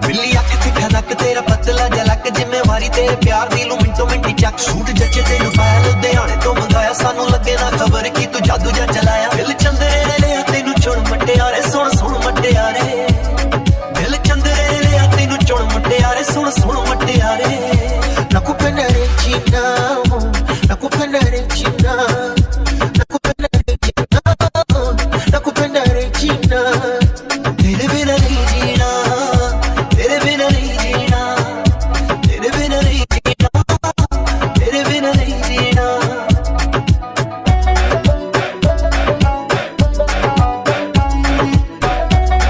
S3: बिल्ली अख ते खनक तेरा पतला जलक जिम्मेवारी तेरे प्यार दी लू मिंटो मिंटी चक सूट जचे तेनू पाया लुधियाने तो मंगाया सानू लगे ना खबर की तू जादू जा चलाया दिल चंदरे ने लिया तेनू चुन मट्टे यारे सुन मट्टे यारे दिल चंदरे ने लिया तेनू चुन मट्टे यारे सुन मट्टे यारे nakupenda rechina nakupenda rechina nakupenda rechina tere bina nahi jeena tere bina nahi jeena tere bina nahi jeena tere bina nahi jeena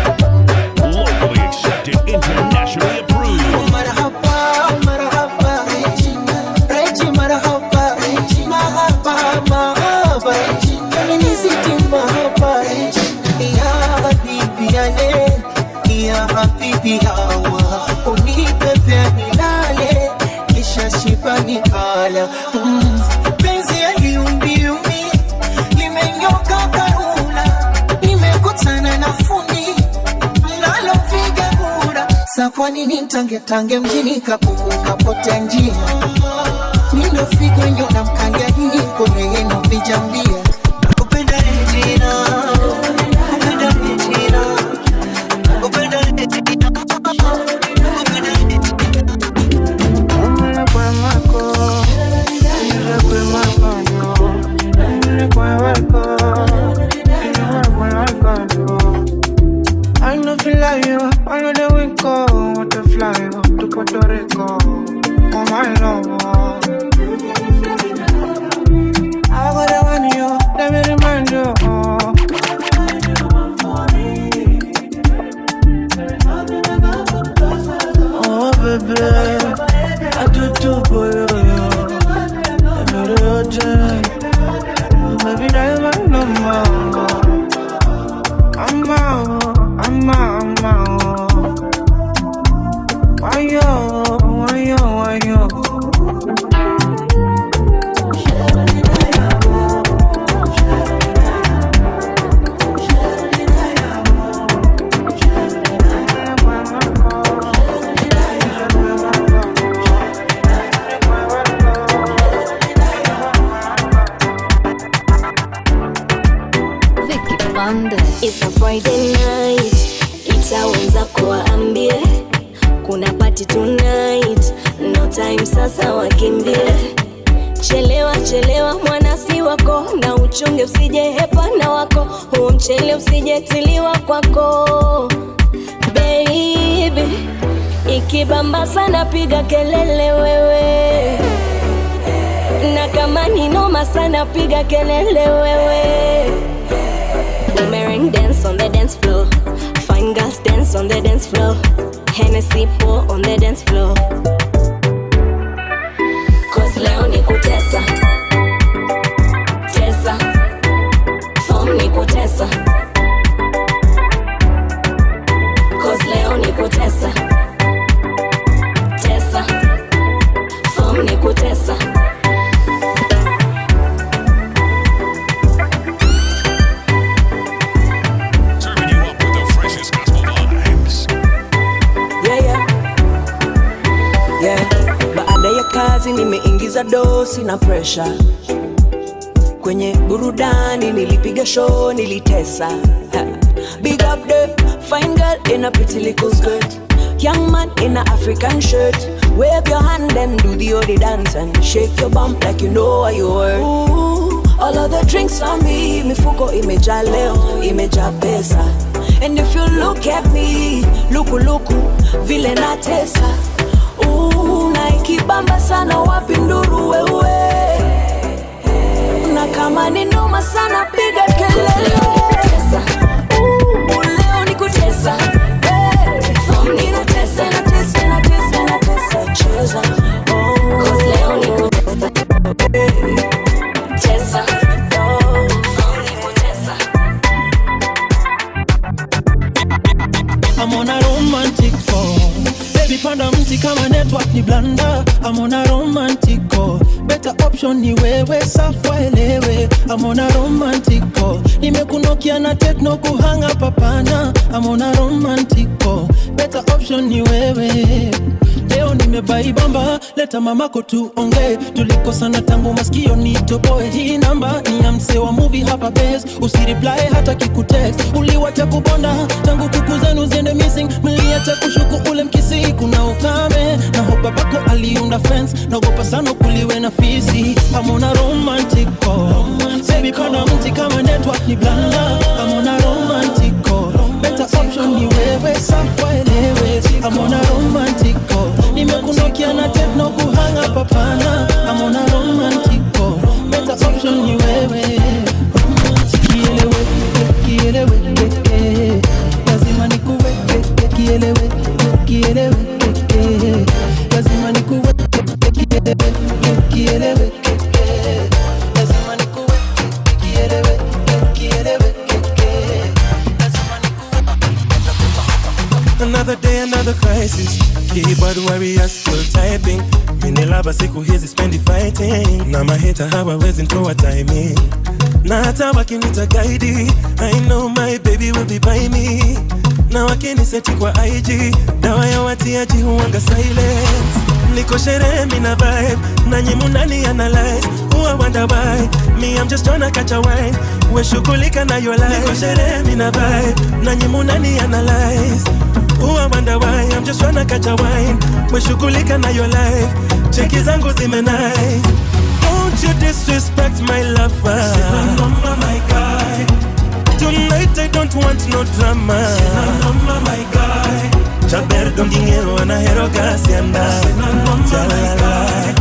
S4: Locally accepted, internationally approved.
S3: marhaba marhaba rechina rechi marhaba rechina marhaba rechina mimi siti marhaba rechina ya habibi ale ya habibi hawa unipepe nilale kisha shiba nikala penzi yaliumbiumi limenyoka karula nimekutana na fundi mnalopiga kura sa kwa nini tange mjini kapuku kapotea njia mindo figo nyo na mkangia hii kwenye yenu vijambia nakupenda Regina nakupenda Regina nakupenda Regina nakupenda
S21: I know feel like you, I know that we go to fly to Puerto Rico. Oh my love, I gotta want you, let me remind you. Oh baby, I do too for you. Every day, baby, that's my number. I'm out. Why yo?
S6: It's a Friday night, itawenza kuwaambie kuna party tonight, no time sasa wakimbie. Chelewa mwanasi wako, na uchunge usije hepana wako, huo mchele usije tiliwa kwako. Baby, ikibamba sana piga kelele wewe, na kama ni noma sana piga kelele wewe. Boomerang dance on the dance floor. Fine girls dance on the dance floor. Hennessy pour on the dance floor. Cause leo ni kutesa. Tesa. Form ni kutesa. Cause leo ni kutesa. Tesa. Form ni kutesa.
S23: Kazi nimeingiza dosi na pressure. Kwenye burudani nilipiga show, nilitesa. Big up the fine girl in a pretty little skirt. Young man in a African shirt. Wave your hand and do the odi dance and shake your bump like you know what you were. Ooh, all of the drinks on me, mifuko imejaa leo, imejaa pesa. And if you look at me, luku vile natesa. Na ikibamba sana wapi nduru wewe. Na kama ni noma sana piga kelele. Leo ni kutesa. Form ni kutesa, natesa cheza. Cause leo ni kutesa. Tesa. Form ni kutesa.
S3: I'm on a romantic phone. Baby panda mti kama network ni blanda. I'm on a romantic call. Better option ni wewe safwa elewe. I'm on a romantic call. Nimekunokia na techno kuhanga papana. I'm on a romantic call. Better option ni wewe. Leo nimebaibamba, leta mamako tuongee. Tulikosana tangu masikio nitoboe. Hii namba ni ya msee wa movie hapa base. Usireply hata kikutext. Uliwacha kubonda tangu kuku zenu ziende missing. Mliacha kushuku ule mkisi kuna ukame. Na hopa bako aliunda fence. Nagopa sana kuliwe na fizi. I'm on a romantic call. Baby kona mti kama network ni blanda. I'm on a romantic call. Better option ni wewe safwa elewe. I'm on a romantic call. Nimekunokia na techno kuhanga papana. I'm on a romantic call. Better option ni wewe. Kielewe, kielewe, lazima nikuwe. Kielewe, kielewe, lazima nikuwe. Kielewe, lazima nikuwe. Kielewe, kielewe, lazima nikuwe.
S5: Another day, another crisis. Keyboard warriors still typing. Mini lava siku hizi spendi fighting. Na maheta hawawezi ntoa timing. Na hata wakinita guide, I know my baby will be by me. Na wakiniseti kwa IG, dawa ya watiaji huwanga silence. Niko sherehe mina vibe, na nyimu nani analyze. Uwa wonder why, me I'm just tryna catch a wine. We shughulika na your life. Niko sherehe mina vibe, na nyimu nani analyze. Uwa wonder why, I'm just tryna catch a wine. We shughulika na your life. Cheki zangu zime nice. Don't you disrespect my lover. Sina mama my guy. Tonight I don't want no drama. Sina mama my guy. Chaber dongingero anahero kasi anda. Sina mama my guy.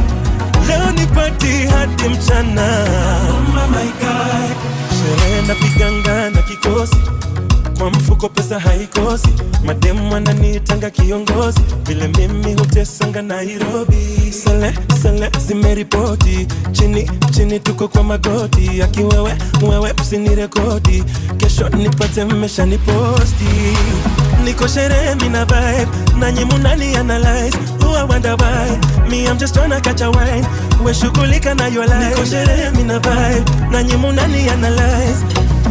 S5: Leo ni party hadi mchana. Mama my guy. Sherehe na piganga na kikosi. Kwa mfuko pesa haikosi. Mademu wananitanga kiongozi. Vile mimi hutesanga Nairobi. Sele zimeripoti. Chini tuko kwa magoti. Akiwewe usinirekodi. Kesho nipate mmesha niposti. Niko sherehe mina vibe. Na nyimu nani analyze. Uwa wonder why, me I'm just tryna catch a wine. We shughulika na your life. Niko sherehe mina vibe. Na nyimu nani analyze.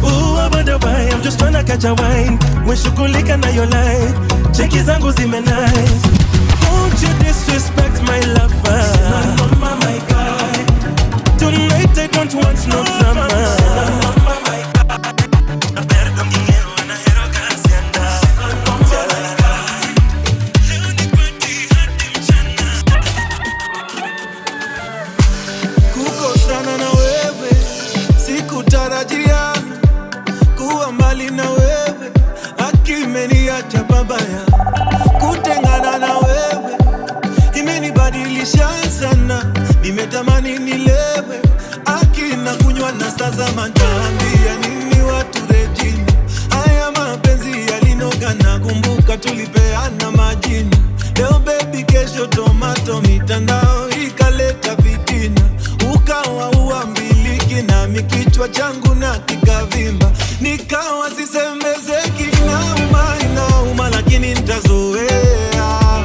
S5: Ooh, I wonder why, I'm just tryna catch a wine. We shughulika na your life. Cheki zangu zime nice. Don't you disrespect my lover. Sina mama my guy. Tonight I don't want no drama. Sina mama my guy. Aperdo mingero anahero kasi anda. Sina mama my guy. Leo ni party hadi mchana.
S3: Kukosana na wewe sikutarajia. Kuwa mbali na wewe akimeniacha babaya. Kutengana na wewe imenibadilisha sana. Nimetamani nilewe akina kunywa na sasa manjambia nini watu Regina.
S21: kupenda nakumbuka tulipeana majina. Leo baby kesho tomato, mitandao ikaleta fitina. Ukawa uambiliki nami kichwa changu na kikavimba. Nikawa sisemezeki, inauma lakini nitazoea.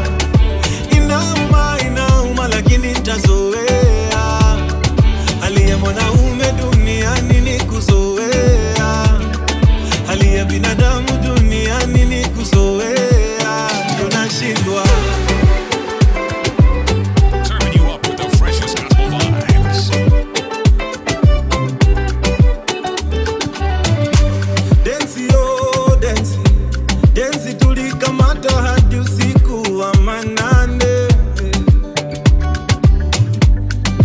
S21: Inauma lakini nitazoea. Hali ya mwanaume duniani ni kuzoea. Hali ya binadamu duniani ni kuzoea. Ndio nashindwa.
S4: Serving you up with the freshest gospel vibes.
S21: Densi oh densi, densi tulikamata hadi usiku wa manane.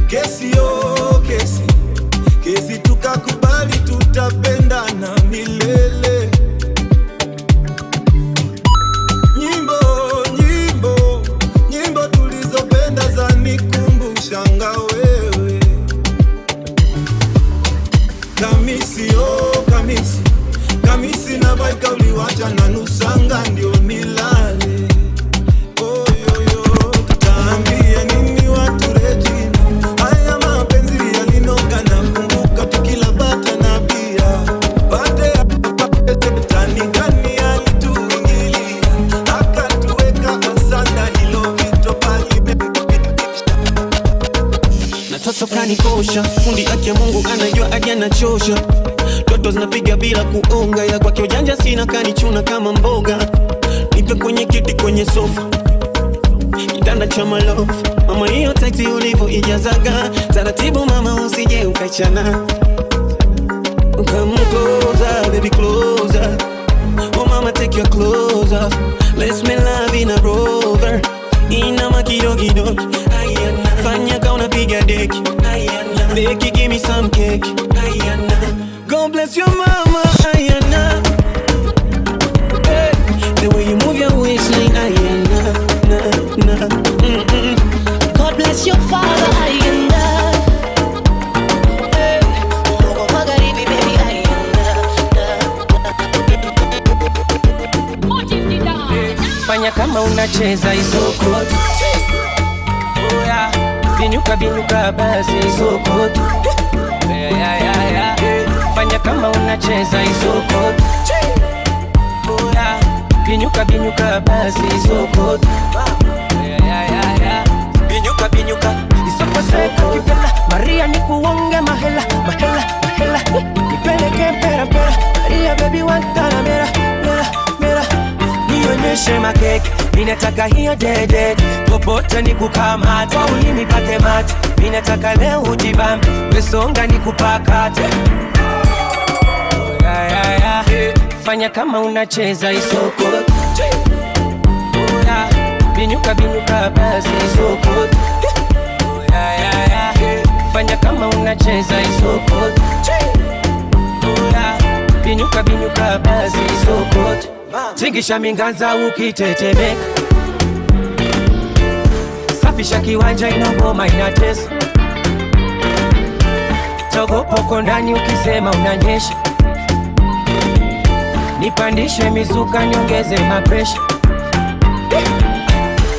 S21: Kesi oh kesi, kesi tukakubali tutapendana milele. Nyimbo, nyimbo, nyimbo tulizopenda zanikumbusha wewe. Kamisi oh kamisi, kamisi na baika uliwacha na nusanga ndio nilale. Oh yo yo, tutaambia nini watu Regina? Haya mapenzi yalinoga na kumbuka tukila bata na bia. Bate tani gani alituingilia, akatuweka asanda hilo vito pali.
S7: Na toto kanikosha, fundi aki ya Mungu anajua aje anachosha. Toto zinapiga bila kuonga, ya kwake ujanja sina, kanichuna kama mboga. Nipe kwenye kiti kwenye sofa, kitanda cha malofu. Mama hiyo taiti ulivo ijazaga, taratibu mama usije ukachana. Come closer, baby closer. Oh mama take your clothes off. Let's make love in a Rover. Inama kidogo, ayana. Fanya ka unapiga deki, ayana. Beki give me some cake, ayana. God bless your mama, ayana. Hey, the way you move your waistline, ayana, na, na.
S8: God bless your father, ayana. Hey, Mungu magharibi baby, ayana,
S11: Fanya kama unacheza isoko. Binyuka binyuka basi isoko. Fanya kama unacheza isoko. Binyuka binyuka basi isoko. Binyuka binyuka isoko soko. Maria nikuonge mahela mahela mahela. Nipeleke pera pera. Maria baby wantana mera mera mera. Nionyeshe makeke, minataka hiyo dede. Popote nikukamate, kwa ulimi pate mate. Minataka leo ujibambe, wesonga nikupakate. Fanya kama unacheza isoko. Binyuka binyuka basi isoko. Fanya kama unacheza isoko. Binyuka binyuka basi isoko. Tingisha minganza ukitetemeka. Safisha kiwanja inagoma inatesa. Togopoko ndani ukisema unanyesha. Nipandishe mizuka niongeze mapresha.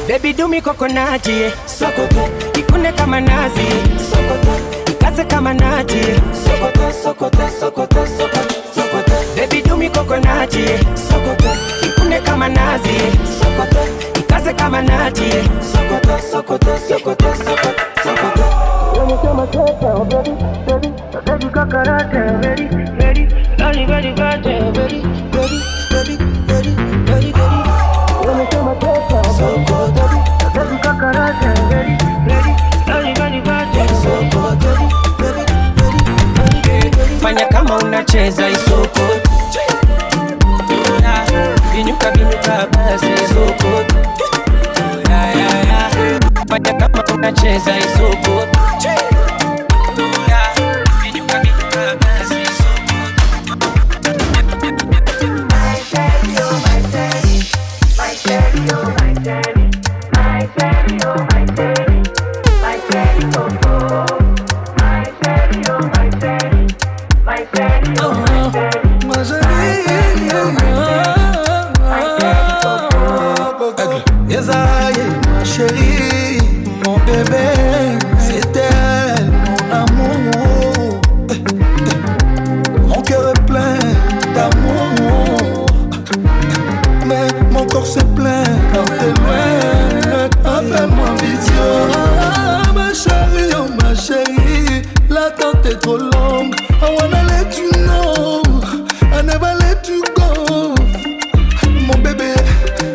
S11: Baby do me coconut, sokoto. Ikune kama nazi, sokoto. Ikaze kama nati, sokoto, sokoto, sokoto, sokoto, sokoto. Baby do me coconut, sokoto. Ikune kama nazi, sokoto. Ikaze kama nati, sokoto, sokoto, sokoto, sokoto, sokoto. When come and take your baby, baby, baby coconut, ready, ready, ready, ready, ready, ready, ready, ready, ready, ready, ready. When come and take your sokoto, baby, baby coconut, ready, ready, ready, ready, ready, sokoto, ready, ready, ready, ready. Fanya kama unacheza isoko. Binyuka binyuka basi isoko. Fanya kama unacheza isoko. Binyuka binyuka basi isoko. My daddy, oh my daddy. My daddy, oh my daddy. My daddy, oh my daddy. My daddy, oh oh. My daddy, oh my daddy. My daddy, oh my daddy. My daddy, oh my daddy.
S10: cœur se plaint quand t'es loin. Appelle-moi vision. Ma chérie, oh ma chérie, l'attente est trop longue. I wanna let you know, I never let you go. Mon bébé,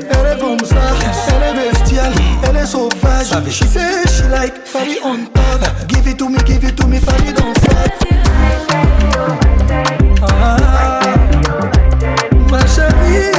S10: elle est comme ça, elle est bestiale, elle est sauvage. She say she like Fanny on top. Give it to me, Fanny don't stop. Ma chérie,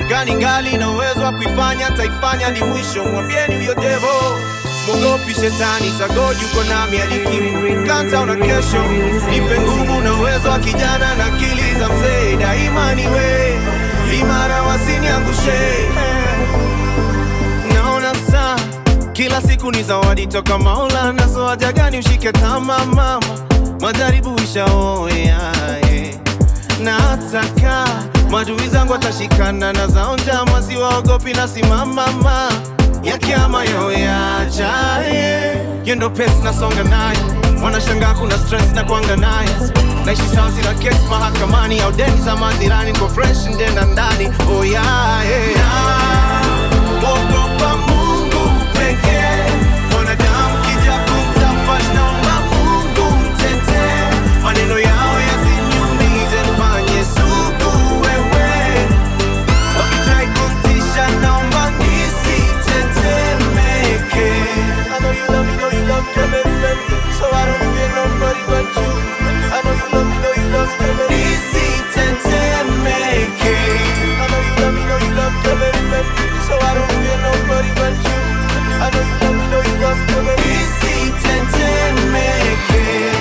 S7: gani ngali na uwezo wa kuifanya, taifanya hadi mwisho. Mwambieni huyo devil, simogopi shetani, sagodi uko nami hadi kifo. Kanta una kesho, nipe nguvu na uwezo wa kijana na akili za mzee. Daima niwe imara, wasiniangushe. Naona saa kila siku ni zawadi toka Maulana, so haja gani ushike tama mama, majaribu ishaoya na ataka madui zangu atashikana na zao njama, siwaogopi na simama ya kiama yao yaja. Yendo pesi na songa naye, wanashangaa kuna stress na kuanga naye. Naishi sazi la kesi mahakamani, au deni za mazirani, niko fresh ndenda ndani. Oh yeah, Ogopa Mungu pekee, wanadamu kija kumtafash, naomba Mungu mtete. Maneno yao yasiniumize, nifanye suku wewe. Wakitrai kumtisha, naomba nisitetemeke. I know you love me, know you love me, baby, so I don't fear nobody but you. I know you love me, know you love me, baby, nisitetemeke. I know you love me, know you love me, baby, so I don't fear nobody but you. I know you love me, know you love me, baby, nisitetemeke.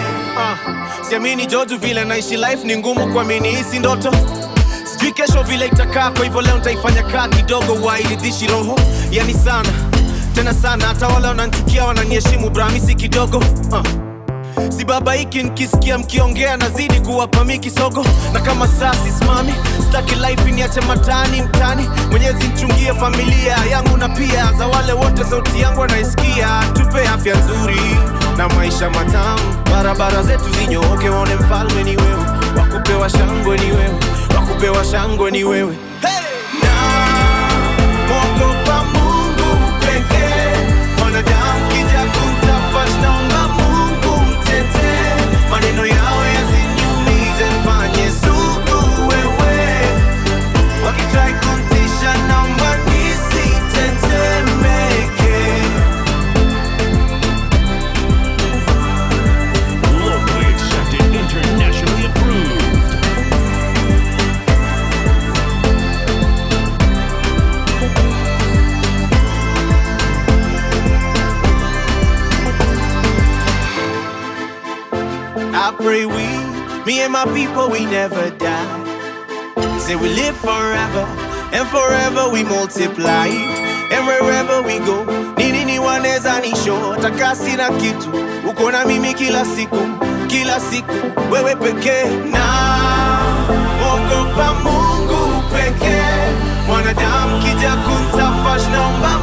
S7: Siamini Joju vile naishi life ni ngumu kuamini hisi ndoto. Sijui kesho vile itakaa, kwa hivyo leo nitaifanya kaa kidogo wairidhishi roho. Yani sana, tena sana, hata wale wananichukia wananiheshimu bramisi kidogo. Si baba hiki nikisikia mkiongea nazidi kuwapa miki sogo. Na kama saa sisimami, sitaki life niache matani mtani. Mwenyezi mchungie familia yangu na pia za wale wote sauti yangu wanaisikia. Tupe afya nzuri na maisha matamu, barabara zetu zinyooke, waone mfalme ni wewe. Wakupewa shangwe ni wewe, wakupewa shangwe ni wewe. Ogopa Mungu pekee, wanadamu kija kumtafash, naomba Mungu mtete. Maneno yao yasiniumize, nifanye suku wewe. Wakitrai kumtisha, naomba nisitetemeke.
S4: Locally accepted, internationally approved.
S7: I pray me and my people, we never die. Say we live forever, and forever we multiply. And wherever we go, nini waneza nisho, takasi na kitu. Uko na mimi kila siku, wewe pekee. Na ogopa Mungu pekee, wanadamu kija kumtafash, naomba